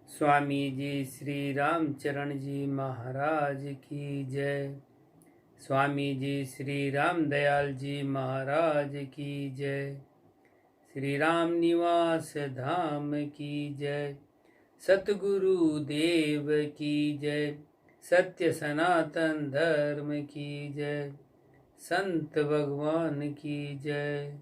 स्वामी जी श्री रामचरण जी महाराज की जय। स्वामी जी श्री राम दयाल जी महाराज की जय। श्री राम निवास धाम की जय। सतगुरु देव की जय। सत्य सनातन धर्म की जय। संत भगवान की जय।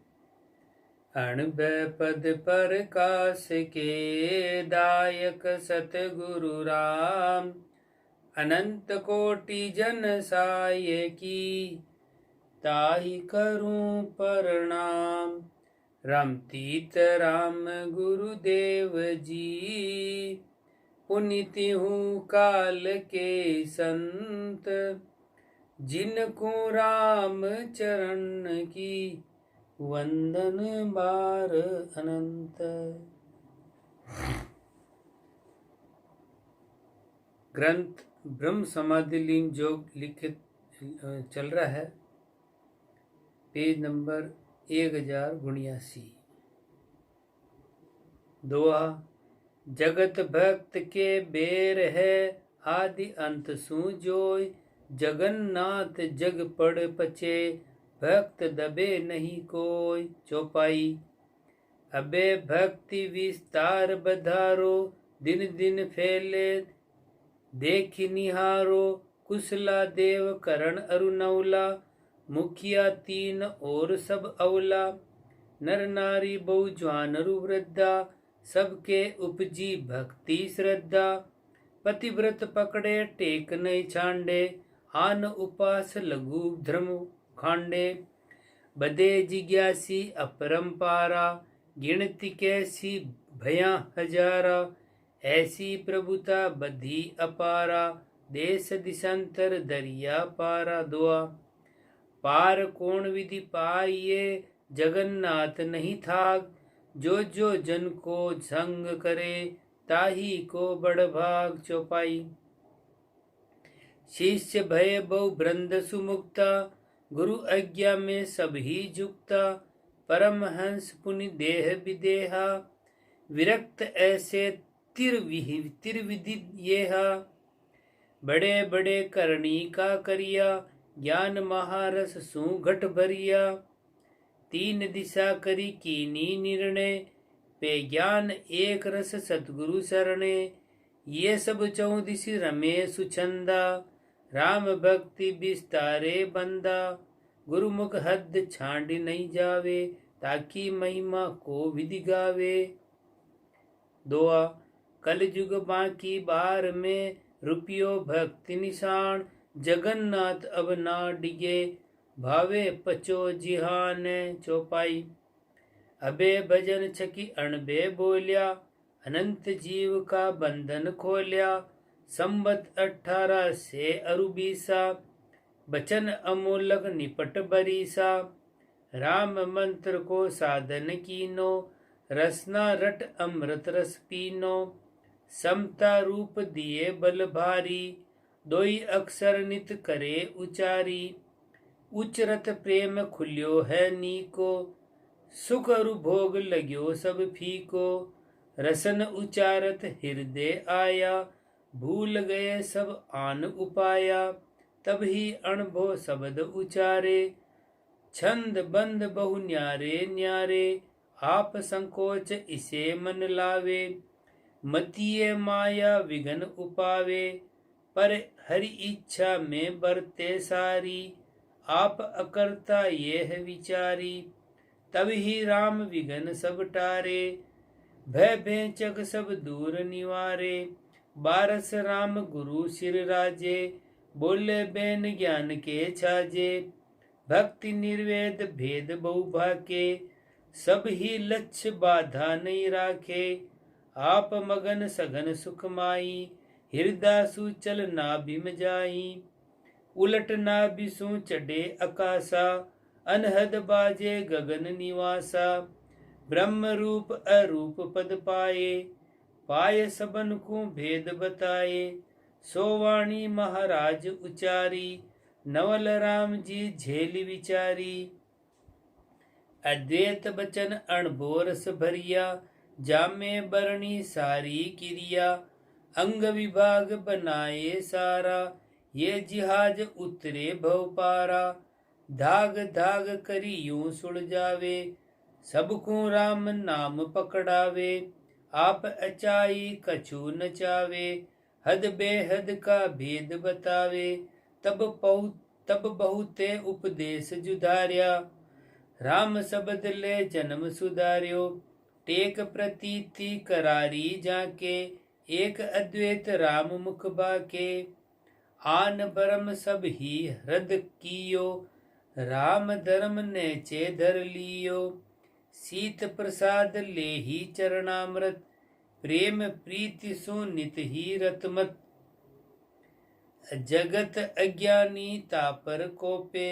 अणबे पद प्रकाश के दायक सतगुरु राम, अनंत कोटि जन साय की ताहि करूं प्रणाम। रमतीत राम गुरुदेव जी, पुनिति हूँ काल के संत। जिनको राम चरण की वंदन बार अनंत। ग्रंथ ब्रह्म समाधि लीन योग लिखित चल रहा है, पेज नंबर 1082। दोहा। जगत भक्त के बेर है, आदि अंत सु जोय। जगन्नाथ जग पड़ पचे, भक्त दबे नहीं कोय। चौपाई। अबे भक्ति विस्तार बधारो, दिन दिन फैले देखि निहारो। कुशला देव करण अरुनौला, मुखिया तीन और सब अवला। नर नारी बहु जवान वृद्धा, सबके उपजी भक्ति श्रद्धा। पतिव्रत पकड़े टेक नहीं छांडे, आन उपास लघु धर्म खांडे। बदे जिज्ञासी अपरंपारा, गिनती कैसी भया हजारा। ऐसी प्रभुता बधी अपारा, देश दिशांतर दरिया पारा। दुआ। पार कौन विधि पाइये, जगन्नाथ नहीं थाक। जो जो जन को संग करे, ताही को बड़ भाग। चौपाई। शिष्य भय बहु वृंद सुमुक्ता, गुरु आज्ञा में सब ही झुकता। परमहंस पुनि देह विदेहा, विरक्त ऐसे तिरविधि येहा। बड़े बड़े करणी का करिया, ज्ञान महारस सु घट भरिया। तीन दिशा करी कीनी निर्णय, पे ज्ञान एक रस सतगुरु सरणे। ये सब चौदिसी रमे सुचंदा, राम भक्ति विस्तारे बंदा। गुरुमुख हद छांड नहीं जावे, ताकि महिमा को विधि गावे। दोआ। कल युग बाकी बार में, रुपयो भक्ति निशान। जगन्नाथ अब ना डिगे, भावे पचो जिहान। चौपाई। अबे भजन छकी अणबे बोलिया, अनंत जीव का बंधन खोलिया। संबत 18 से अरुबीसा, बचन अमोलक निपट बरीसा। राम मंत्र को साधन कीनो, रसना रट अमृत रस पीनो। समता रूप दिए बल भारी, दोई अक्षर नित करे उचारी। उचरत प्रेम खुल्यो है नीको, सुख अरु भोग लग्यो सब फीको। रसन उचारत हृदय आया, भूल गए सब आन उपाया। तब ही अणभो शब्द उचारे, छंद बंद बहु न्यारे न्यारे। आप संकोच इसे मन लावे, मतीय माया विघन उपावे। पर हरि इच्छा में बरते सारी, आप अकर्ता यह विचारी। तब ही राम विघन सब टारे, भय भेचक सब दूर निवारे। बारस राम गुरु सिर राजे, बोले बेन ज्ञान के छाजे। भक्ति निर्वेद भेद बहु भाके, सब ही लक्ष्य बाधा नहीं राखे। आप मगन सघन सुख माई, हृदय सुचल ना बिम जाई। उलट ना बिसु चढ़े आकाशा, अनहद बाजे गगन निवासा। ब्रह्म रूप अरूप पद पाए, पाय सबन को भेद बताए। सोवाणी महाराज उचारी, नवल राम जी झेल विचारी। अद्वैत बचन अणबोरस भरिया, जामे बरणी सारी क्रिया। अंग विभाग बनाए सारा, ये जिहाज उतरे भव पारा। धाग धाग करी यूं सुलझावे, सबको राम नाम पकड़ावे। आप अचाई कछु न चावे, हद बेहद का भेद बतावे। तब बहुते उपदेश जुधार्या, राम शब्द ले जन्म सुधार्यो। टेक प्रतीति करारी जाके, एक अद्वैत राम मुख बाके। आन बरम सब ही हृद कियो, राम धर्म नेचे धर लियो। सीत प्रसाद ले ही चरणामृत, प्रेम प्रीति सु नित ही रतमत। जगत अज्ञानी तापर कोपे,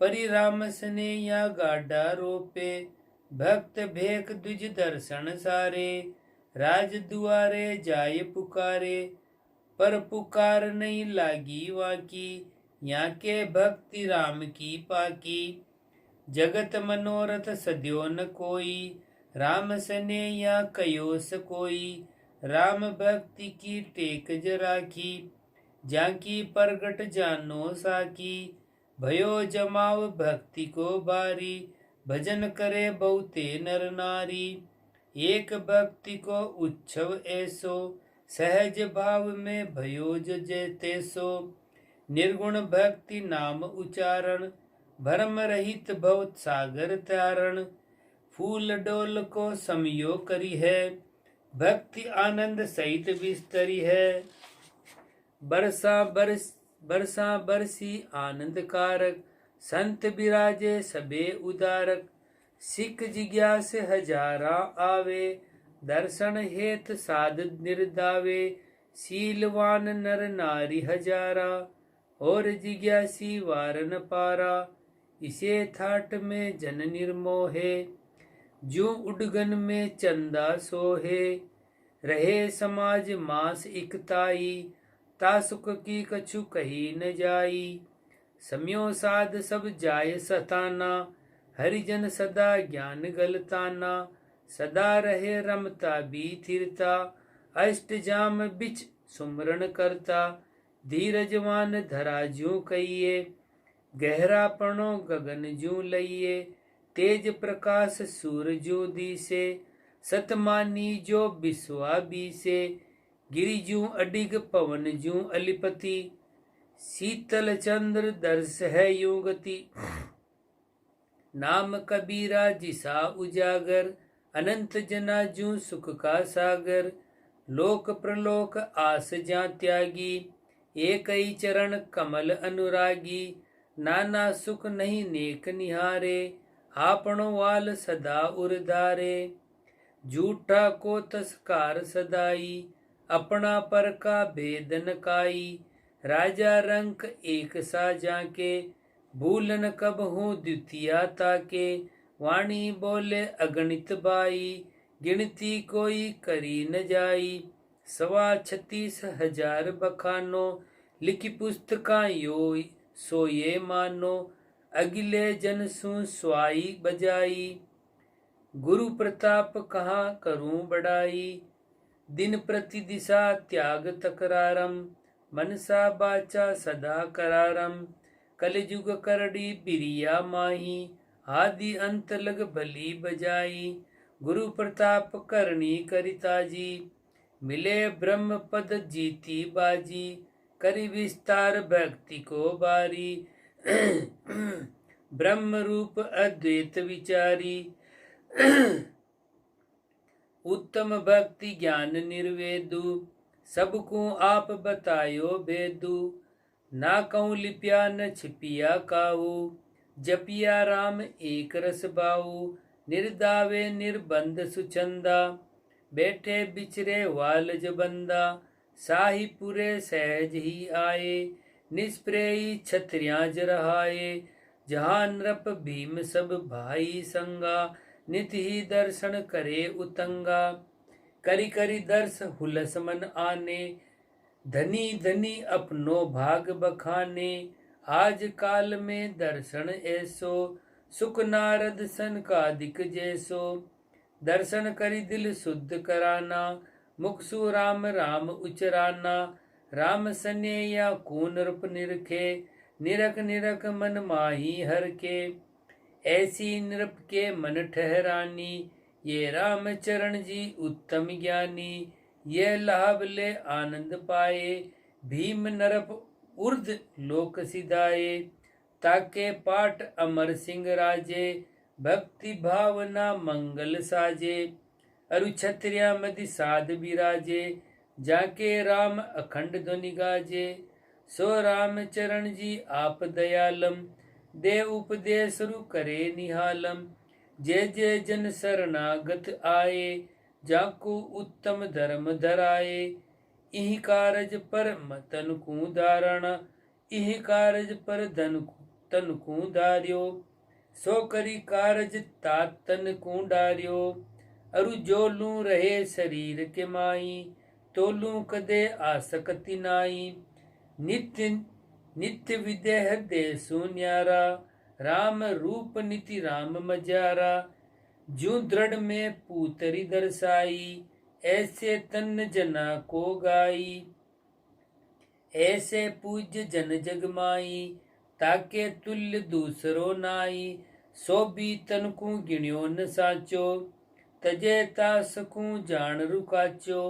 परिराम सने या गाडा रोपे। भक्त भेक द्विज दर्शन सारे, राज दुआरे जाय पुकारे। पर पुकार नहीं लागी वाकी, यहाँ के भक्ति राम की पाकी। जगत मनोरथ सद्यो न कोई, राम सने या कयो कोई। राम भक्ति की टेक ज राखी, जाकी प्रगट जानो साकी। भयो जमाव भक्ति को बारी, भजन करे बहुते नर नारी। एक भक्ति को उत्सव ऐसो, सहज भाव में भयो जैते सो। निर्गुण भक्ति नाम उच्चारण, भरम रहित भवत सागर तारण। फूल डोल को समयो करी है, भक्ति आनंद सहित विस्तरी है। बरसा बरसी आनंद कारक, संत बिराजे सबे उदारक। सिख जिज्ञास हजारा आवे, दर्शन हेत साध निर्दावे। शीलवान नर नारी हजारा, और जिज्ञासी वार न पारा। इसे थाट में जन निर्मोहे, जो उडगन में चंदा सोहे। रहे समाज मास इकताई, तासुक की कछु कही न जाई। सम्यो साध सब जाय सताना, हरिजन सदा ज्ञान गलताना। सदा रहे रमता भी थिरता, अष्ट जाम बिच सुमरण करता। धीरजवान धरा ज्यों कहिए, गहरा पणो गगन ज्यों लइए। तेज प्रकाश सूर ज्यों दिसे, सतमानी जो बिस्वा बीसे। गिरि ज्यों अडिग पवन ज्यों अलिपति, शीतल चंद्र दर्श है यूं गति। नाम कबीरा जिसा उजागर, अनंत जना ज्यों सुख का सागर। लोक प्रलोक आस जा त्यागी, एक ही चरण कमल अनुरागी। नाना सुख नहीं नेक निहारे, आपनो वाल सदा उरधारे। झूठा को तस्कार सदाई, अपना पर का भेद न काई। राजा रंक एक सा जाके, भूलन कब हूँ द्वितीया ताके। वाणी बोले अगणित बाई, गिनती कोई करी न जाई। 36,000 बखानो, लिखी पुस्तका यो सो ये मानो। अगिले जन सु स्वाई बजाई, गुरु प्रताप कहाँ करूं बढ़ाई। दिन प्रति दिशा त्याग तकरारम, मनसा बाचा सदा करारम। कलयुग करड़ी बिरिया माही, आदि अंत लग भली बजाई। गुरु प्रताप करनी करिताजी, मिले ब्रह्म पद जीती बाजी। करि विस्तार भक्ति को बारी, ब्रह्म रूप अद्वैत विचारी। उत्तम भक्ति ज्ञान निर्वेदु, सबको आप बतायो भेदु। ना कहूँ लिपिया न छिपिया काहू, जपिया राम एक रस बाऊ। निर्दावे निर्बंध सुचंदा, बैठे बिचरे वाल जबंदा। साहिपुरे सहज ही आए, निष्प्रेयी छत्रियां जरहाए। जहाँ नृप भीम सब भाई संगा, नित ही दर्शन करे उतंगा। करी करी दर्श हुलस मन आने, धनी धनी अपनो भाग बखाने। आज काल में दर्शन ऐसो, सुख नारद सन का दिक जैसो। दर्शन करी दिल शुद्ध कराना, मुखसु राम राम उचराना, राम सनेया कून रूप निरखे, निरख निरख मन माही हर के। ऐसी नृप के मन ठहरानी, ये राम चरण जी उत्तम ज्ञानी। ये लाभ ले आनंद पाए, भीम नरप उर्ध लोक सिधाए। ताके पाठ अमर सिंह राजे, भक्ति भावना मंगल साजे। अरु छत्रिया मदि साध विराजे, जाके राम अखंड ध्वनि गाजे। सो राम चरण जी आप दयालम, दे उपदेश रु करे निहालम। जय जय जन शरणागत आए, जाको उत्तम धर्म धराए। इह कारज पर तन को धारण, इह कारज पर तन को धार्यो। सो करी कारज तात तन को डार्यो। अरु जो लू रहे शरीर के माई, तो लू कदे आसक्ति नाई। नित्य नित्य विदेह दे सुन्यारा, राम रूप निति राम मजारा। जू दृढ़ में पूतरी दर्शाई, ऐसे तन जना को गाई। ऐसे पूज्य जन जगमाई, ताके तुल्य दूसरो नाई। सो भी तन को गिण्यो न साचो, तजे तासकू जान रुकाचो।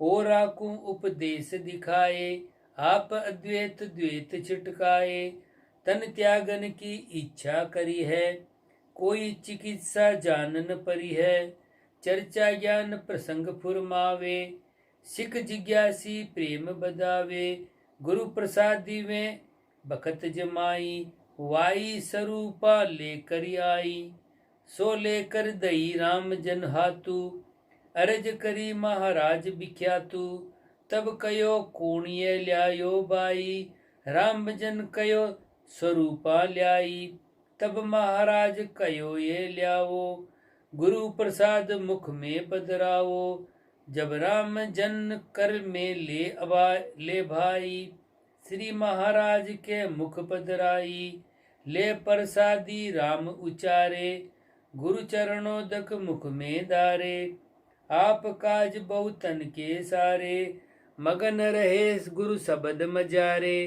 और आकू उपदेश दिखाए, आप अद्वैत द्वैत छिटकाए। तन त्यागन की इच्छा करी है, कोई चिकित्सा जानन परी है। चर्चा ज्ञान प्रसंग फुरमावे, सिख जिज्ञासी प्रेम बदावे। गुरु प्रसादी में बखत जमाई, वाई स्वरूपा लेकर आई। सो लेकर दई राम जन हातू, अरज करी महाराज बिख्यातू। तब कयो कोणिये ल्यायो बाई, राम जन कयो स्वरूपा ल्याई। तब महाराज कयो ये ल्यावो, गुरु प्रसाद मुख में बदरावो। जब राम जन कर में ले भाई, श्री महाराज के मुख पधराई। ले प्रसादी राम उचारे, गुरु चरणोदक मुख में धारे। आप काज बहु तन के सारे, मगन रहे गुरु शब्द मजारे।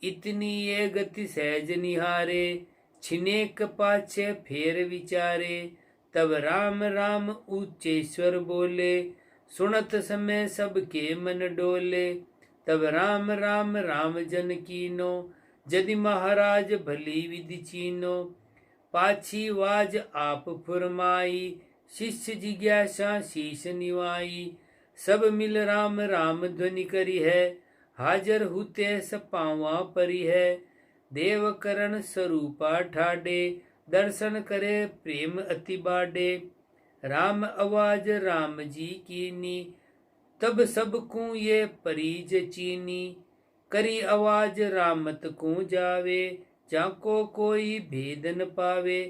इतनी ये गति सहज निहारे, छिनेक पाछे फेर विचारे। तब राम राम ऊंचेश्वर बोले, सुनत समय सबके मन डोले। तब राम राम राम जन कीनो, यदि महाराज भली विधि चीनो। पाछी वाज आप फुरमाई, शिष्य जिज्ञासा शीश निवाई। सब मिल राम राम ध्वनि करी है, हाजर हुते सपावा परी है। देव करण स्वरूपा ठाडे, दर्शन करे प्रेम अति बाडे। राम आवाज राम जी कीनी, तब सबकू ये परीज चीनी। करी आवाज रामत को जावे, जाको कोई भेद न पावे।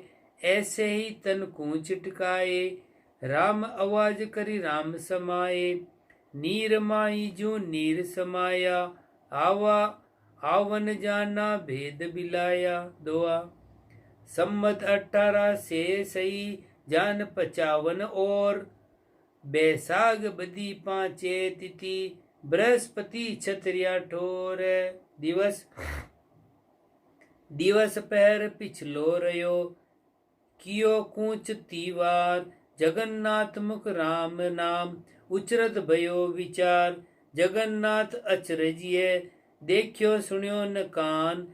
ऐसे ही तन को चिटकाए, राम आवाज करी राम समाए। नीर माई जो नीर समाया, आवा आवन जाना भेद बिलाया। दोआ सम्मत 18 से सही, जान 55 और। बैसाग बदी 5 तिथि, बृहस्पति क्षत्रिया ठोर। दिवस दिवस पहर पिछलो रयो, कियो कूच तीवार। जगन्नाथ मुख राम नाम, उचरत भयो विचार। जगन्नाथ अचरजिए, देखियो सुनियो न कान।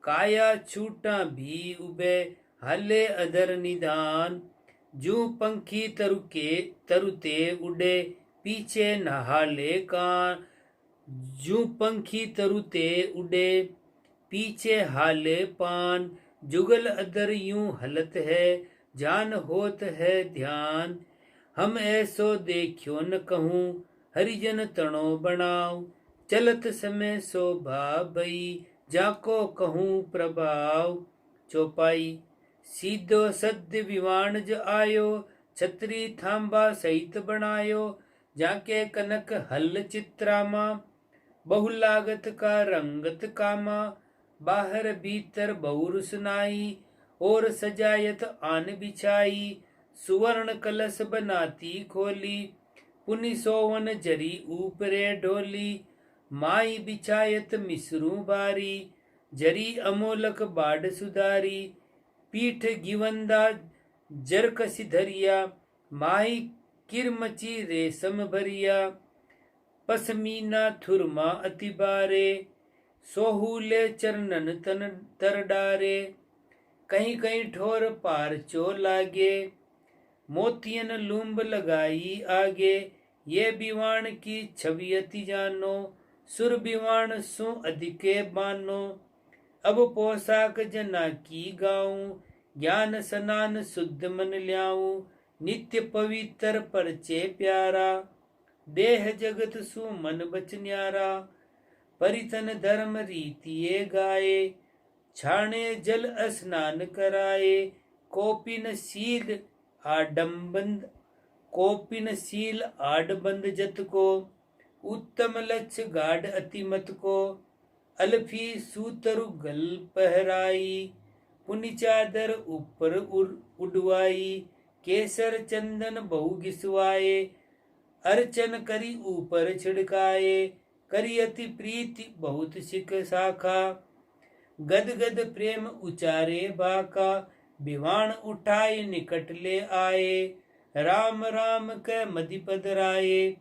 काया छूटा भी उबे, हले अधर निधान। जू पंखी तरुते उड़े, पीछे नहाले कान। जू पंखी तरुते उड़े, पीछे हाले पान। जुगल अदर यूं हलत है, जान होत है ध्यान। हम ऐसो देखियो न कहूँ, हरिजन तणो बनाओ। चलत समय शोभा भई, जाको कहूँ प्रभाव। चौपाई सीधो सद्य विवाण ज आयो, छतरी थांबा सहित बनायो। जाके कनक हल चित्रामा, बहु लागत का रंगत कामा। बाहर भीतर बहु सुनाई, और सजायत आन बिछाई। सुवर्ण कलश बनाती खोली, पुनि सोवन जरी ऊपरे डोली, माई बिछायत मिसरू बारी, जरी अमोलक बाड सुधारी, पीठ गिवंदा जरकसी धरिया, माही किरमची रेशम भरिया, पसमीना थुरमा अति बारे, सोहूले चरणन तन तर डारे, कहीं कहीं ठोर पार चो लागे, मोतियन लूम्ब लगाई आगे, ये बिवाण की छवि अति जानो, सुर बिवाण सु अधिके बानो, अब पोशाक जना की गाऊं, ज्ञान स्नान शुद्ध मन ल्याऊं, नित्य पवित्र परचे प्यारा, देह जगत सु मन बच न्यारा, परितन धर्म रीतिये गाए, छाणे जल स्नान कराए, कोपिन शील आडबंद जत को, उत्तम लक्ष्य गाढ़ अतिमत को, अल्फी सूतरु गल पहराई, पुनि चादर ऊपर उड़वाई, केसर चंदन बहु घिसवाए, अर्चन करी ऊपर छिड़काए, करी अति प्रीति बहुत सिख शाखा, गद गद प्रेम उचारे बाका, विवाण उठाए निकट ले आए, राम राम कै मधिपद राये,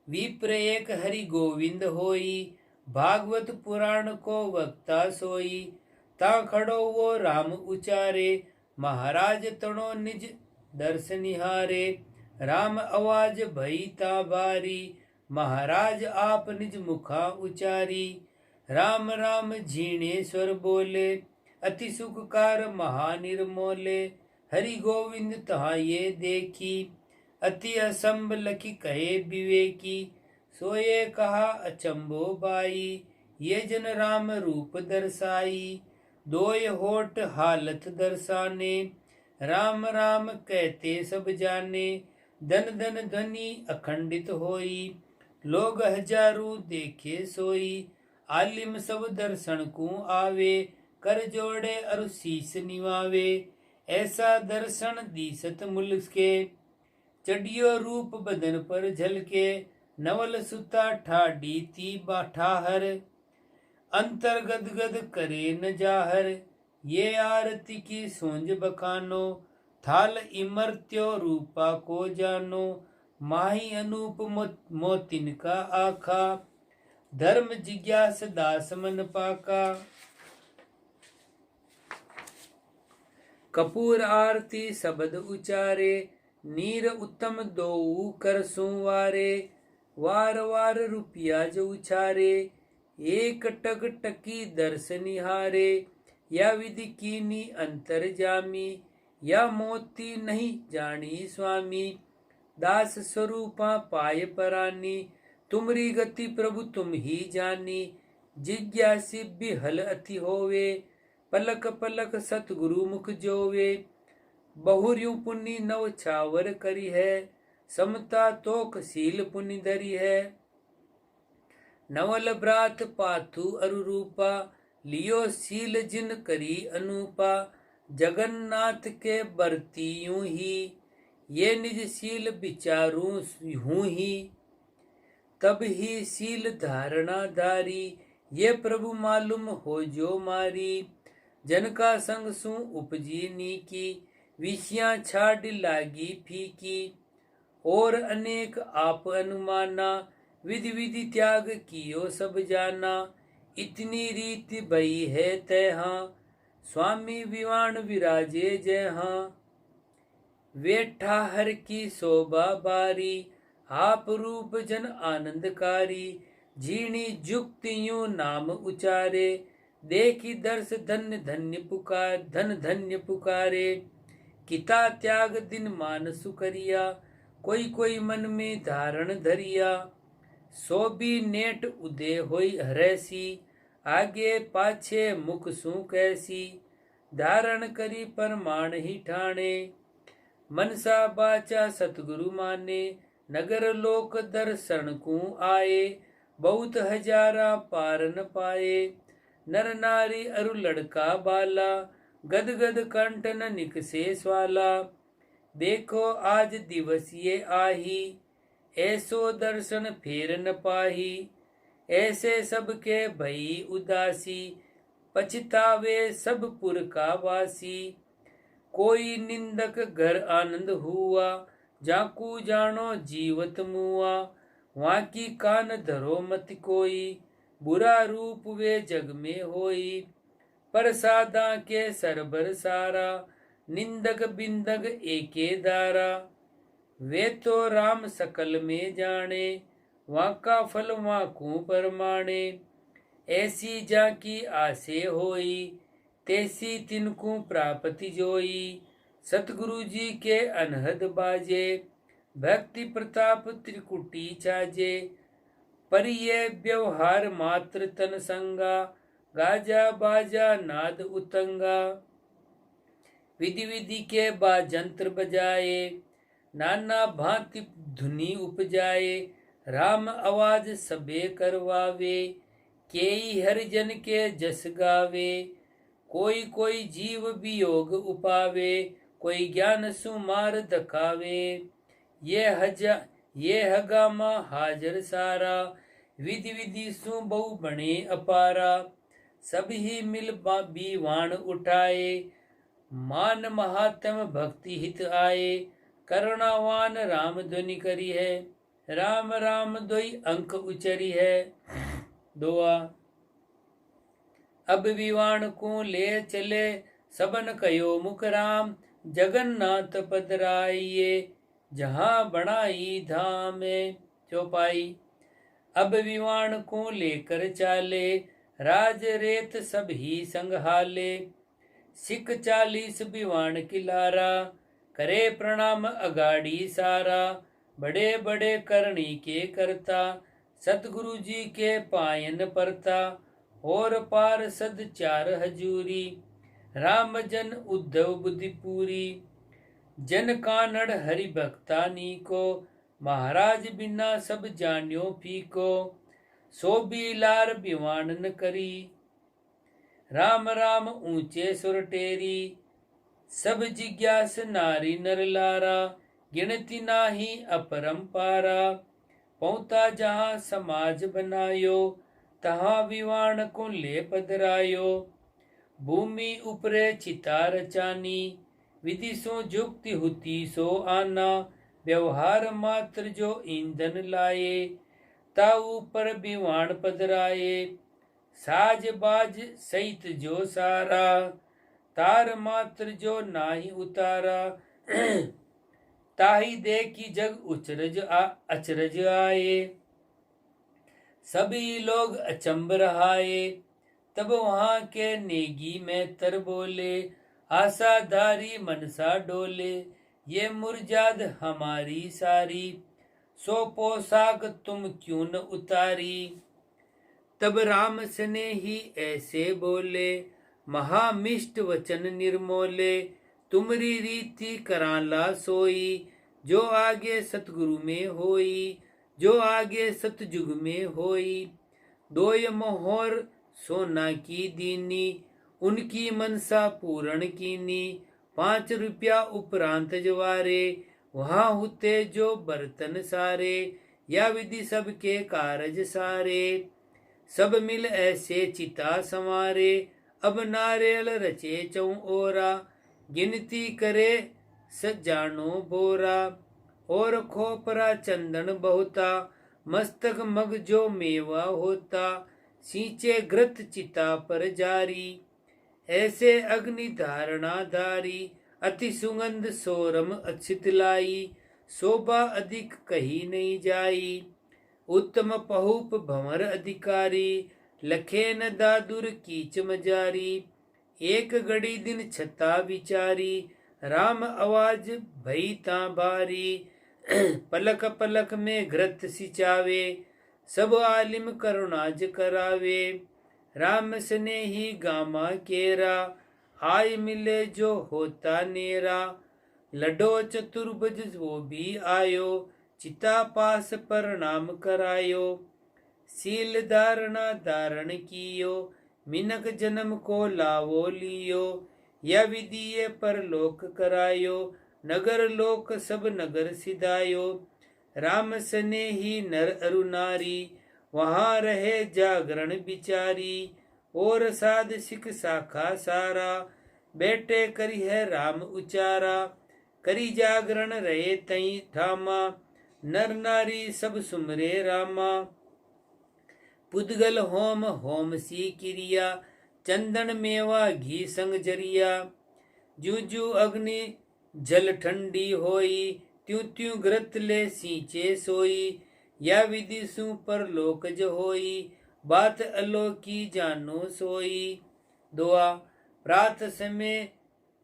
विप्र एक हरि गोविंद होई, भागवत पुराण को वक्ता सोई, ता खड़ो वो राम उचारे, महाराज तणो निज दर्श निहारे, राम आवाज भई ता बारी, महाराज आप निज मुखा उचारी, राम राम झीणे स्वर बोले, अति सुखकार महानिर्मोले, हरि गोविंद तहाँ ये देखी, अति असंभ लखी कहे विवेकी, सोये कहा अचंभो बाई, ये जन राम रूप दर्शाई, दोय होठ हालत दर्शाने, राम राम कहते सब जाने, धन धन ध्वनि अखंडित होई, लोग हजारू देखे सोई, आलिम सब दर्शन को आवे, कर जोड़े अरु शीस निवावे, ऐसा दर्शन दीसत मुल्क के, चढ़ियो रूप बदन पर झलके, नवल सुता ठाडी ती बाठाहर, अंतर गद गद करे न जाहर, ये आरती की सोंज बखानो, थाल इमर्त्यो रूपा को जानो, माही अनूप मोतिन का आखा, धर्म जिज्ञास दास मन पाका, कपूर आरती शब्द उचारे, नीर उत्तम दोऊ कर सुवारे, वार वार रुपया जो उचारे, एक टक टकी दर्श निहारे, या विधि कीनी अंतर जामी, या मोती नहीं जानी स्वामी, दास स्वरूपा पाय परानी, तुमरी गति प्रभु तुम ही जानी, जिज्ञासी बिहल अति होवे, पलक पलक सतगुरु मुख जोवे, बहुर्यु पुनि नव छावर करी है, समता तोक शील पुनि धरी है, नवल ब्रात पाथु अरुरूपा, लियो शील जिन करी अनूपा, जगन्नाथ के बरती यूं ही, ये निज शील विचारू हूँ ही, तब ही शील धारणा धारी, ये प्रभु मालूम हो जो मारी, जन का संग सु उपजी नीकी, विषयां छाड़ लागी फीकी, और अनेक आप अनुमाना, विधि विधि त्याग कियो सब जाना, इतनी रीति भई है तैहा, स्वामी विवाण विराजे जयहा, वेठा हर की शोभा बारी, आप रूप जन आनंदकारी, झीणी जुक्तियों नाम उचारे, देखी दर्श धन्य धन्य पुकारे, किता त्याग दिन मान सुकरिया, कोई कोई मन में धारण धरिया, सो भी नेट उदय होई हरैसी, आगे पाछे मुख सु कैसी, धारण करी परमाण ही ठाणे, मनसा बाचा सतगुरु माने, नगर लोक दर्शन को आए, बहुत हजारा पार न पाए, नर नारी अरु लड़का बाला, गद गद कंठ न निकसे स्वाला, देखो आज दिवस ये आही, ऐसो दर्शन फेर न पाही। ऐसे सबके भई उदासी, पछतावे सब पुर का वासी। कोई निंदक घर आनंद हुआ, जाकू जानो जीवत मुआ। वहाँ की कान धरो मत कोई, बुरा रूप वे जग में होई। प्रसादा के सरबर सारा, निंदक बिंदक एके दारा। वे तो राम सकल में जाने, वहाँ का फल वहाँ को परमाणे। ऐसी जा की आसे होई, तैसी तिनको प्राप्ति जोई। सतगुरु जी के अनहद बाजे, भक्ति प्रताप त्रिकुटी चाजे। पर ये व्यवहार मात्र तन संगा, गाजा बाजा नाद उतंगा। विधि विधि के बाजंत्र बजाए, नाना भांति धुनी उपजाए। राम आवाज सबे करवावे, केई हरिजन के जस गावे। कोई कोई जीव वियोग उपावे, कोई ज्ञान सुमार दखावे। ये हगामा हाजर सारा, विधि विधि सु बहु बने अपारा। सब ही मिल बीवाण उठाए, मान महात्म भक्ति हित आए। करुणावान राम ध्वनि करी है, राम राम दोई अंक उचरी है। दुआ। अब विवाण को ले चले, सबन कयो मुख राम। जगन्नाथ पधराइए, जहाँ बनाई धाम। चौपाई। अब विवाण को लेकर चाले, राज रेत सब ही संघाले। सिख 40 विवाण किलारा, करे प्रणाम अगाड़ी सारा। बड़े बड़े करणी के करता, सतगुरु जी के पायन परता। और पार सद 4 हजूरी, राम जन उद्धव बुद्धि पूरी। जन कानड़ हरि भक्तानी को, महाराज बिना सब जान्यो फीको। सो भी लार बिवान न करी, राम राम ऊंचे सुर टेरी। सब जिज्ञास नारी नर लारा, गिनती नाही अपरंपारा। पहुँता जहाँ समाज बनायो, तहाँ विवाण को ले पधरायो। भूमि उपरे चिता रचानी, विधि सो जुक्ति हुती सो आना। व्यवहार मात्र जो ईंधन लाए, ताऊ पर विवाण पधराए। साज बाज सहित जो सारा, तार मात्र जो नाही उतारा। ताही देखी जग अचरज आए, सभी लोग अचंब रहाए। तब वहाँ के नेगी में तर बोले, आशाधारी मनसा डोले। ये मुरजाद हमारी सारी, सो पोशाक तुम क्यों न उतारी। तब राम सने ही ऐसे बोले, महामिष्ट वचन निर्मोले। तुमरी रीति कराला सोई, जो आगे सतगुरु में होई। जो आगे सतयुग में होई। 2 मोहर सोना की दीनी, उनकी मनसा पूर्ण कीनी। 5 रुपया उपरांत जवारे, वहाँ होते जो बर्तन सारे। या विधि सबके कारज सारे, सब मिल ऐसे चिता संवारे। अब नारियल रचे चौं ओरा, गिनती करे सजानो बोरा। और खोपरा चंदन बहुता, मस्तक मग जो मेवा होता। सींचे घृत चिता पर जारी, ऐसे अग्नि धारणा धारी। अति सुगंध सोरम अक्षित लाई, शोभा अधिक कही नहीं जाई। उत्तम पहुप भंवर अधिकारी, लखे न दादुर कीच मजारी। एक घड़ी दिन छता विचारी, राम आवाज भई ता भारी। पलक पलक में घृत सिचावे, सब आलिम करुणाज करावे। राम सने ही गामा केरा, आय मिले जो होता नेरा। लडो चतुर्भुज वो भी आयो, चिता पास प्रणाम करायो। सील धारणा धारण कियो, मिनक जन्म को लावो लियो। यह विधि परलोक करायो, नगर लोक सब नगर सिधायो। राम स्नेही नर अरु नारी, वहाँ रहे जागरण बिचारी। और साध सिख शाखा सारा, बैठे करी है राम उचारा। करी जागरण रहे तई ठामा, नर नारी सब सुमरे रामा। पुद्गल होम होम सी क्रिया, चंदन मेवा घी संग जरिया। जू जू अग्नि जल ठंडी होई, त्यों त्यों घृत ले सींचे सोई। या विधि सु पर लोकज होई, बात अलोकी जानो सोई। दुआ प्रात समय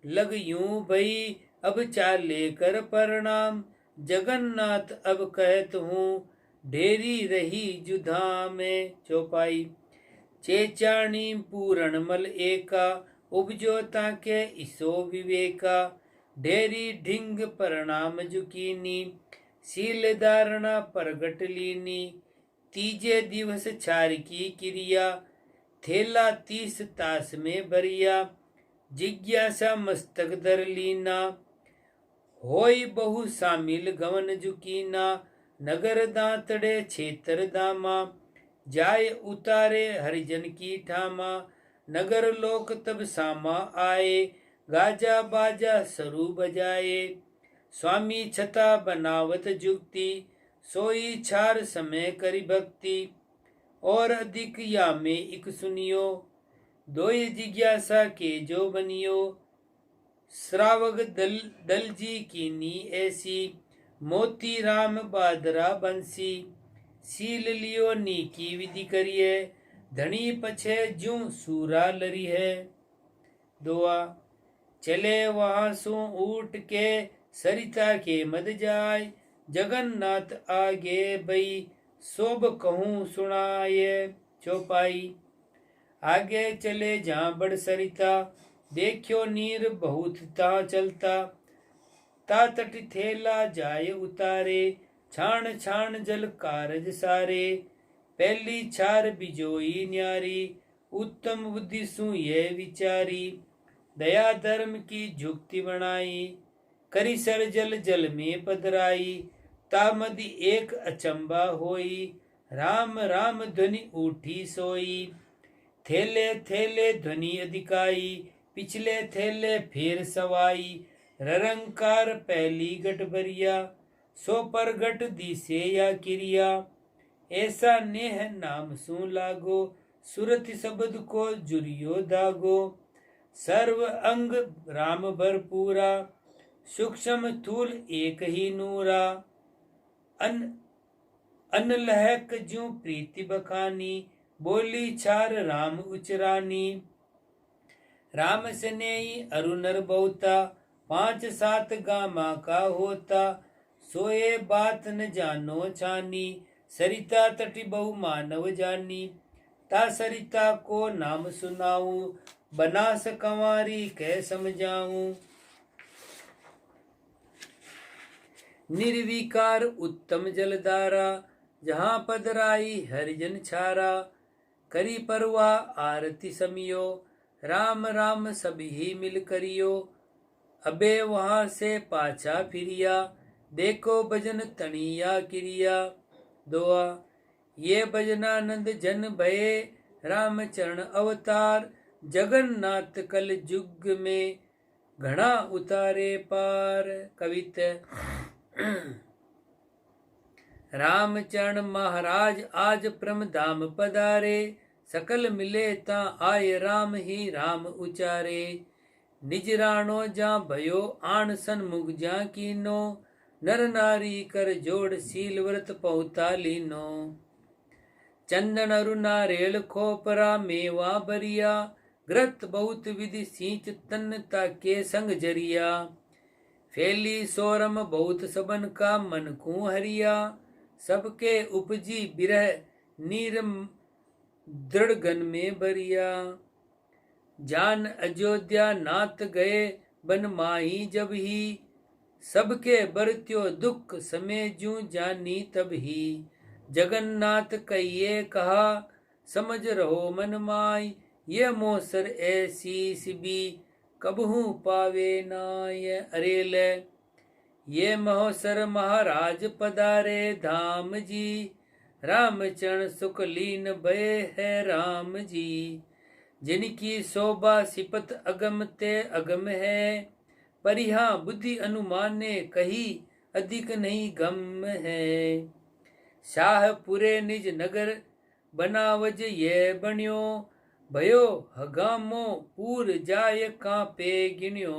लग यूं भई, अब चाले कर प्रणाम। जगन्नाथ अब कहत हूँ, ढेरी रही जुधा में। चौपाई चेचाणी पूरण मल एका, उपजो ताके इसो विवेका। ढेरी ढिंग प्रणाम जुकीनी, शील धारणा प्रगट लीनी। तीजे दिवस छार की क्रिया, थेला 30 तास में भरिया। जिज्ञासा मस्तक धर लीना, होई बहु शामिल गवन जुकीना। नगर दांतड़े क्षेत्र दामा, जाय उतारे हरिजन की ठामा। नगर लोक तब सामा आए, गाजा बाजा सरू बजाए। स्वामी छता बनावत जुक्ति, सोई छार समय करी भक्ति। और अधिक या में इक सुनियो, दोय जिज्ञासा के जो बनियो। श्रावक दल जी कीनी ऐसी, मोती राम बादरा बंसी। सील लियो नीकी विधि करिए, धनी पछे जू सूरा लरी है। दुआ चले वहां सु उठ के, सरिता के मद जाय। जगन्नाथ आगे बई, सोब कहूँ सुनाए। चौपाई आगे चले जहाँ बड़ सरिता, देखियो नीर बहुत ता चलता। ता तट थेला जाय उतारे, छाण छाण जल कारज सारे। पहली छार बिजोई न्यारी, उत्तम बुद्धि सु ये विचारी। दया धर्म की जुक्ति बनाई, करी सर जल जल में पधराई। तामदि एक अचंबा होई, राम राम ध्वनि उठी सोई। थेले थेले ध्वनि अधिकाई, पिछले थेले फिर सवाई। ररंकार पहली गट भरिया, सो पर गट दिसे या क्रिया। ऐसा नेह नाम सु लागो, सुरति शब्द को जुरियो दागो। सर्व अंग राम भरपूरा, सूक्ष्म थूल एक ही नूरा। अनलहक ज्यों प्रीति बखानी, बोली छार राम उचरानी। राम स्नेही अरु नर बहुता, 5-7 गामा का होता। सोए बात न जानो छानी, सरिता तटि बहु मानव जानी। ता सरिता को नाम सुनाऊं, बनास कंवारी कह समझाऊं। निर्विकार उत्तम जलधारा, जहाँ पधराई हरिजन छारा। करी परवाह आरती समियो, राम राम सभी मिल करियो। अबे वहाँ से पाछा फिरिया, देखो भजन तनिया क्रिया। दुआ ये भजनानंद जन भये, राम चरण अवतार। जगन्नाथ कल युग में, घना उतारे पार। कविता रामचरण महाराज आज परम धाम पधारे। सकल मिले ता आय राम ही राम उचारे। निज राणो जा भयो आन सन्मुख जा कीनो। नर नारी कर जोड़ शील व्रत पहुता लीनो। चंदन अरु नारेल खोपरा मेवा बरिया। घृत बहुत विधि सींच तन ताके संग जरिया। फैली सोरम बहुत सबन का मन को हरिया। सबके उपजी बिरह नीर दृढ़ गन में बरिया। जान अयोध्या नाथ गए बन माही जब ही। सबके बरत्यो दुख समय जू जानी तब ही। जगन्नाथ कहिए कहा समझ रहो मन माय। ये मोसर ऐसी सिबी कबहू पावे नाय। अरेल ये महोसर महाराज पधारे धाम जी, रामचरण सुख लीन भय है राम जी। जिनकी शोभा सिपत अगम ते अगम है, पर यहाँ बुद्धि अनुमाने कही अधिक नहीं गम है। शाहपुरे निज नगर बनावज ये बण्यो, भयो हगामो पूर जाय कांपे गिण्यो।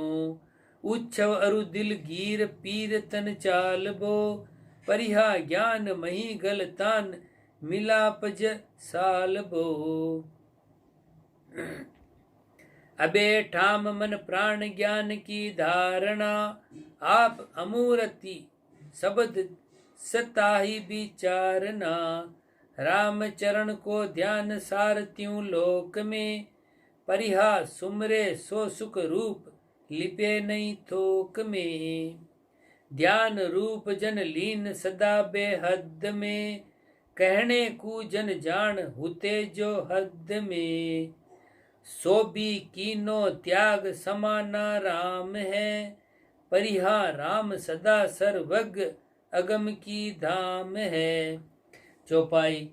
उच्छव अरु दिल गीर पीर तन चाल बो, परिहा ज्ञान मही गल तान मिलापज साल बो। अबे ठाम मन प्राण ज्ञान की धारणा, आप अमूर्ति शब्द सताही विचारना। राम चरण को ध्यान सारत्यूं लोक में, परिहा सुमरे सो सुख रूप लिपे नहीं थोक में। ध्यान रूप जन लीन सदा बेहद में, कहने को जन जान हुते जो हद में। सो भी कीनो त्याग समाना राम है, परिहा राम सदा सर्वज्ञ अगम की धाम है। चौपाई।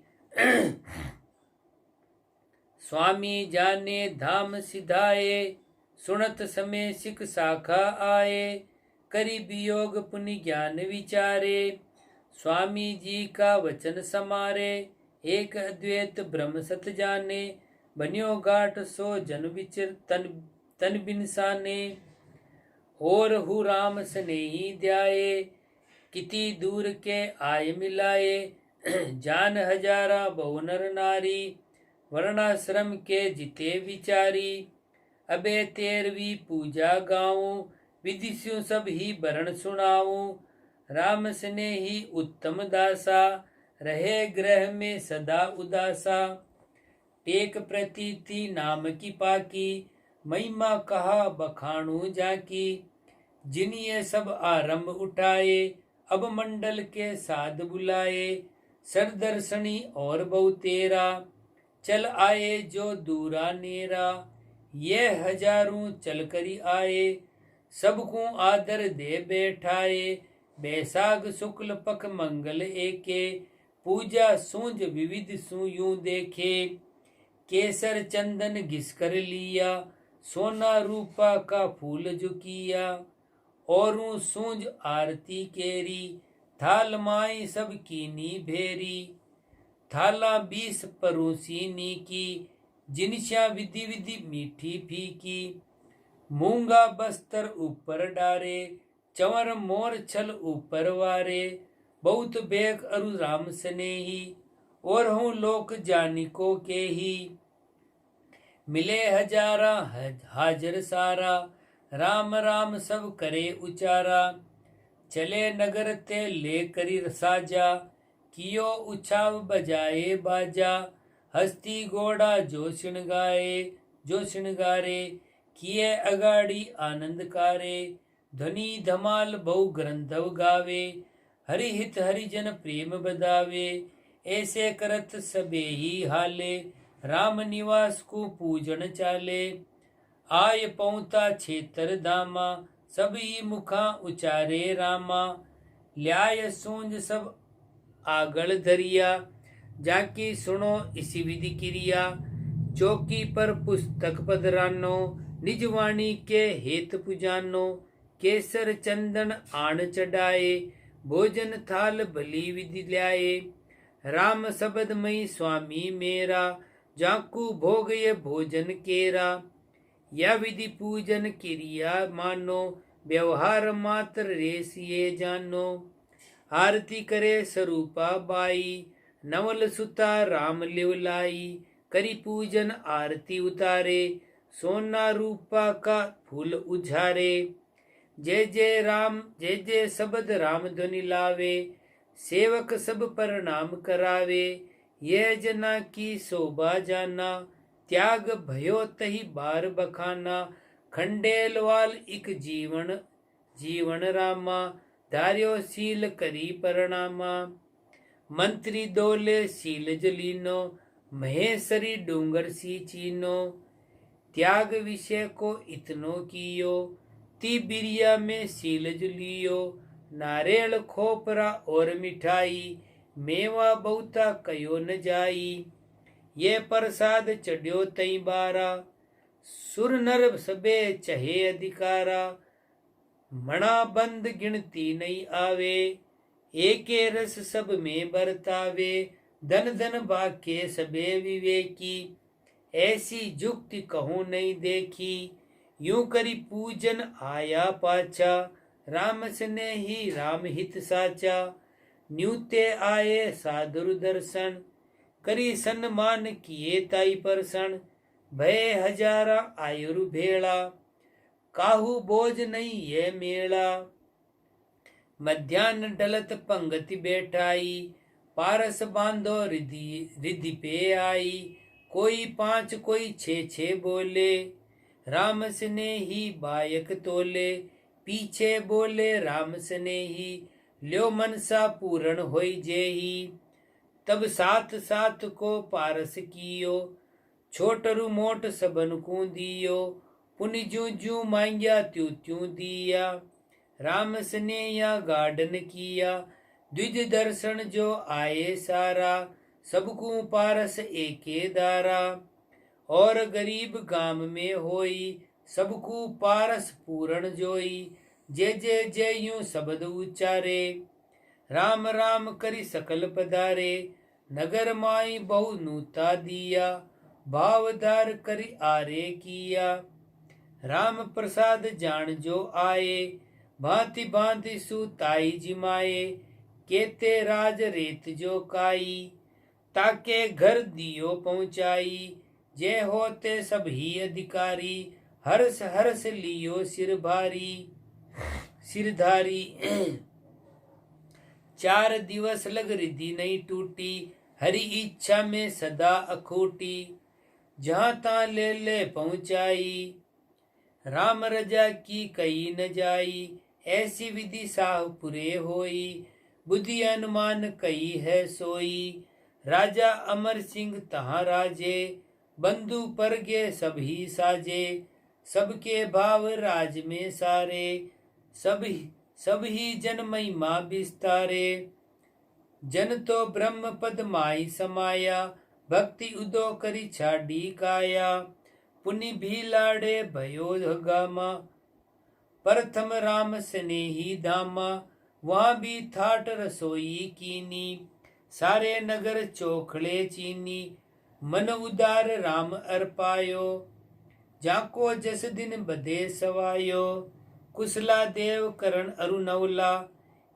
स्वामी जाने धाम सिधाए, सुनत समय सिख शाखा आए। करी वियोग पुनि ज्ञान विचारे, स्वामी जी का वचन समारे। एक अद्वैत ब्रह्म सत जाने, बन्यो गाठ सो जन विचर तन बिनसाने। और हु राम स्नेही ध्याये, किति दूर के आय मिलाए। जान हजारा बहु नर नारी, वर्णाश्रम के जिते विचारी। अबे 13वीं पूजा गाऊं, विधि स्यों सब ही बरण सुनाऊं। राम स्नेही उत्तम दासा, रहे ग्रह में सदा उदासा। टेक प्रतीति नाम की पाकी, महिमा कहा बखाणू जाकी। जिन ये सब आरंभ उठाए, अब मंडल के साध बुलाए। सरदर्शनी और बहु तेरा, चल आए जो दूरा नेरा। ये हजारों चल करी आए, सबको आदर दे बैठाए। बैसाख शुक्ल पख मंगल एके, पूजा सूंझ विविध सु यूं देखे। केसर चंदन घिस कर लिया, सोना रूपा का फूल झुकिया। औरों सूंझ आरती केरी, थाल माई सब कीनी भेरी। थाला 20 परोसीनी की, जिनशा विधि विधि मीठी फीकी। मूंगा बस्तर ऊपर डारे, चंवर मोर छल ऊपर वारे। बहुत बेग अरु राम स्नेही, और हूँ लोक जानिको के ही। मिले हजारा हाजर सारा, राम राम सब करे उचारा। चले नगर ते ले करी साजा, कियो उछाव बजाए बाजा। हस्ती घोड़ा जो शिणगारे, किए अगाड़ी आनंद कारे। ध्वनि धमाल बहु ग्रंथव गावे, हरि हित हरिजन प्रेम बदावे। ऐसे करत सबे ही हाले, राम निवास को पूजन चाले। आय पौता क्षेत्र धामा, सब ही मुखा उचारे रामा। ल्याय सूंझ सब आगल धरिया, जाकी सुनो इसी विधि क्रिया। चौकी पर पुस्तक पधरानो, निज वाणी के हेत पुजानो। केसर चंदन आण चढ़ाए, भोजन थाल भली विधि ल्याए। राम शब्द मई स्वामी मेरा, जाकू भोग ये भोजन केरा। या विधि पूजन क्रिया मानो, व्यवहार मात्र रेस ये जानो। आरती करे स्वरूपा बाई, नवल सुता राम लिवलाई। करी पूजन आरती उतारे, सोना रूपा का फूल उझारे। जय जय शब्द राम ध्वनि लावे, सेवक सब प्रणाम करावे। यह जना की शोभा जाना, त्याग भयो तही बार बखाना। खंडेलवाल इक जीवन रामा, धार्यो शील करी प्रणामा। मंत्री दोले शील जलीनो, महेश्वरी डूंगर सी चीनो। त्याग विषय को इतनो कियो, ती बिरिया में शील जुलियो। नारेल खोपरा और मिठाई, मेवा बहुता कयो न जाई। ये प्रसाद चढ़ियो तई बारा, सुर नर सबे चहे अधिकारा। मणा बंद गिनती नहीं आवे, एके रस सब में बरतावे। धन धन बाके सबे विवेकी, ऐसी जुक्ति कहूँ नहीं देखी। यूं करी पूजन आया पाछा, राम स्नेही राम हित साचा। न्यूते आए साधुर दर्शन, करी सन्मान किए ताई परसन। भय हजारा आयुर भेड़ा, काहू बोझ नहीं ये मेला। मध्यान्ह डलत पंगति बैठाई, पारस बांधो रिधि पे आई। कोई 5 कोई 6 बोले, राम स्नेही बायक तोले। पीछे बोले राम स्नेही, ल्यो मनसा पूर्ण होई जेही। तब 7 को पारस कियो, छोटरु मोट सबन को दियो। पुनि जू जू मांग्या त्यों त्यों दिया, राम स्नेया गार्डन किया। द्विज दर्शन जो आए सारा, सबको पारस एके दारा। और गरीब गाम में होई, सबको पारस पूर्ण जोई। जय जय जय यूं शब्द उच्चारे, राम राम करी सकल पधारे। नगर माई बहु नूता दिया, भावदार करी आरे किया। राम प्रसाद जान जो आए, भांति भांति सुताई जिमाए। केते राज रेत जो काई, ताके घर दियो पहुंचाई। जय होते सब ही अधिकारी, हर्ष हर्ष लियो सिर भारी सिरधारी। 4 दिवस लग रिधि नहीं टूटी, हरि इच्छा में सदा अखूटी। जहाँ ता ले पहुंचाई, राम रजा की कही न जाई। ऐसी विधि साहपुरे होई, बुद्धि अनुमान कही है सोई। राजा अमर सिंह तहाँ राजे, बंधु परगे सभी साजे। सबके भाव राज में सारे, सभी जन महिमा विस्तारे। जन तो ब्रह्म पद माई समाया, भक्ति उदो करी छाड़ी काया। पुनि भी लाड़े भयो गामा, प्रथम राम स्नेही धामा। वहाँ भी थाट रसोई कीनी, सारे नगर चोखड़े चीनी। मन उदार राम अर्पायो, जाको जस दिन बधे सवायो। कुशला देव करण अरुणवला,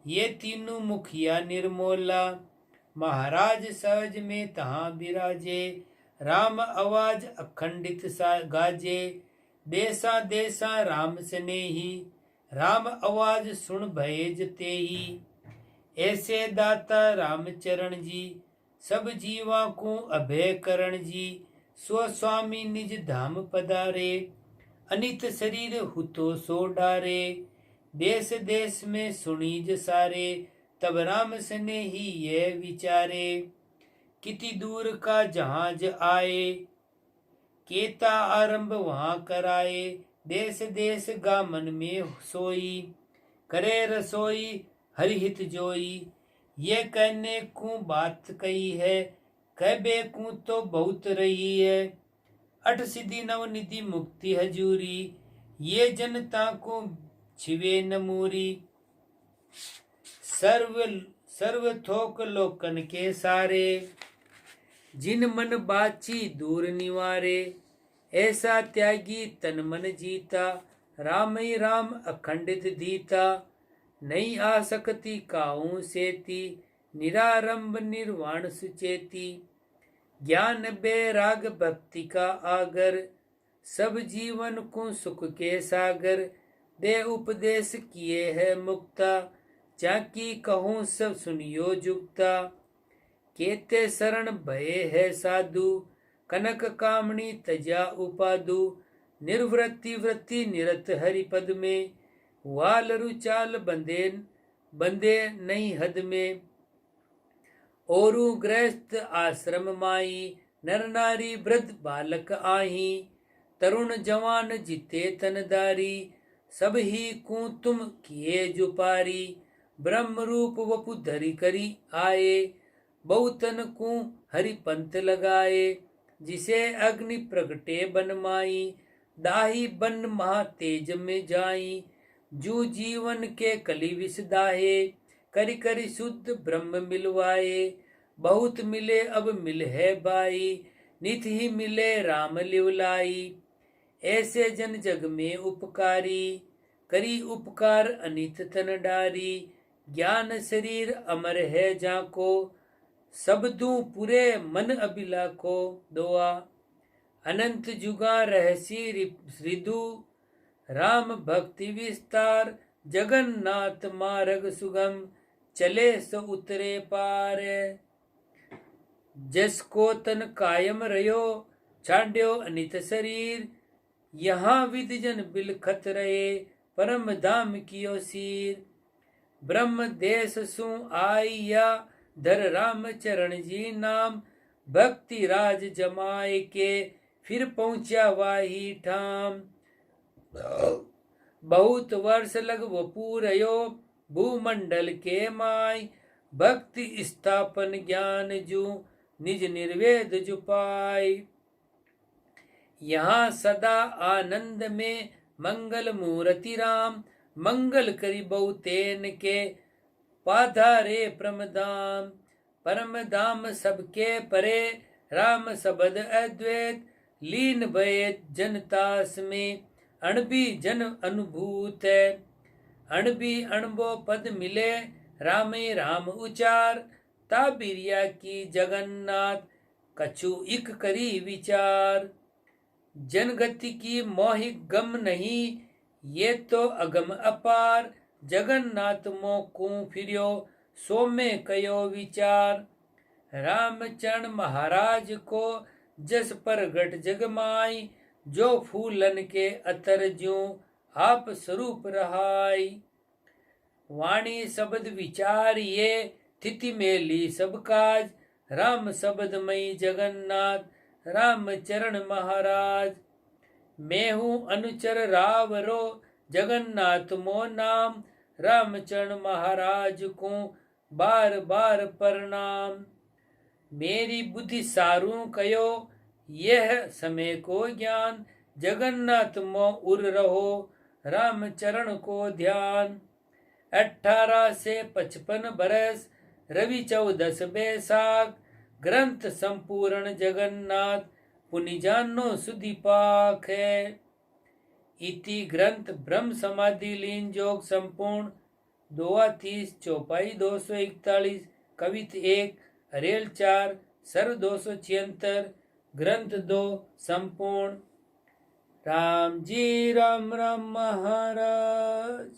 ये तीनों मुखिया निर्मोला। महाराज सहज में तहाँ विराजे, राम आवाज अखंडित सा गाजे। देसा देसा राम स्नेही, राम आवाज सुन भये जते ही। ऐसे दाता राम चरण जी, सब जीवा को अभय करण जी। स्व स्वामी निज धाम पधारे, अनित शरीर हुतो सो डारे। देश देश में सुनी जसारे, तब राम स्नेही ये विचारे। किति दूर का जहाज आए, केता आरंभ वहां कराए। देश देश गा मन में सोई, करे रसोई हरिहित जोई। ये कहने को बात कही है, कहबे को तो बहुत रही है। 8 सिद्धि 9 निधि मुक्ति हजूरी, ये जनता को छिवे नमूरी। सर्व थोक लोकन के सारे, जिन मन बाची दूर निवारे। ऐसा त्यागी तन मन जीता, राम ही राम अखंडित दीता। नहीं आ सकती काहू सेती, निरारंभ निर्वाण सुचेती। ज्ञान बैराग भक्ति का आगर, सब जीवन को सुख के सागर। दे उपदेश किए है मुक्ता, जाकी कहूँ सब सुनियो जुक्ता। केते शरण भये है साधु, कनक कामणी तजा उपादु। निर्वृत्ति वृत्ति निरत हरि पद में, वाल रुचाल बंदे नहीं हद में। औरु गृहस्थ आश्रम माई, नर नारी वृद्ध बालक आही। तरुण जवान जिते तनदारी, सब ही को तुम किए जुपारी। ब्रह्म रूप वपु धरि करी आए, बहुतन को हरि पंथ लगाए, जिसे अग्नि प्रगटे बन माई, दाही बन महा तेज में जाई, जू जीवन के कली विष दाहे, करी करी शुद्ध ब्रह्म मिलवाए, बहुत मिले अब मिल है बाई, नित ही मिले राम लिवलाई, ऐसे जन जग में उपकारी, करी उपकार अनित तन डारी, ज्ञान शरीर अमर है जाको, सब दू पूरे मन अबिला को दोआ, अनंत जुगा रहसी हृदु, राम भक्ति विस्तार, जगन्नाथ मार्ग सुगम, चले सो उतरे पार, जसको तन कायम रहो, छाड्यो अनित शरीर, यहाँ विद जन बिलखत रहे, परम धाम कियो सीर, ब्रह्म देश सु आइया, धर राम चरण जी नाम, भक्ति राज जमाए के, फिर पहुंचा वाही ठाम, बहुत वर्ष लग वो पूरयो, भूमंडल के माय, भक्ति स्थापन ज्ञान जू, निज निर्वेद जुपाय, यहाँ सदा आनंद में मंगल मूर्ति राम, मंगल करी बहुतेन के, पाधारे परमधाम, परमधाम सबके परे, राम सबद अद्वैत, लीन भये जनतास में, अणबी जन अनुभूत है, अणबी अणबो पद मिले, रामे राम उचार, ताबिरिया की जगन्नाथ, कछु इक करी विचार, जनगति की मोहि गम नहीं, ये तो अगम अपार, जगन्नाथ मोकू फिर्यो, सो में कयो विचार, रामचरण महाराज को जस प्रगट जगमाई, जो फूलन के अतर ज्यों आप स्वरूप रहाई, वाणी शब्द विचार ये तिथि में ली सब काज, राम शब्द मई जगन्नाथ, राम चरण महाराज, मैं हूँ अनुचर रावरो, जगन्नाथ मो नाम, रामचरण महाराज को बार बार प्रणाम, मेरी बुद्धि सारू कयो, यह समय को ज्ञान, जगन्नाथ मो उर रहो, रामचरण को ध्यान, 18 से 55 बरस, रवि 14 बैसाख, ग्रंथ संपूर्ण जगन्नाथ, पुनि जानो सुधि पाख है, इति ग्रंथ ब्रह्म समाधि लीन योग संपूर्ण, 230 चौपाई 241, कवित 1, अरेल 4, सर्व 276, ग्रंथ 2 संपूर्ण। राम जी राम राम महाराज।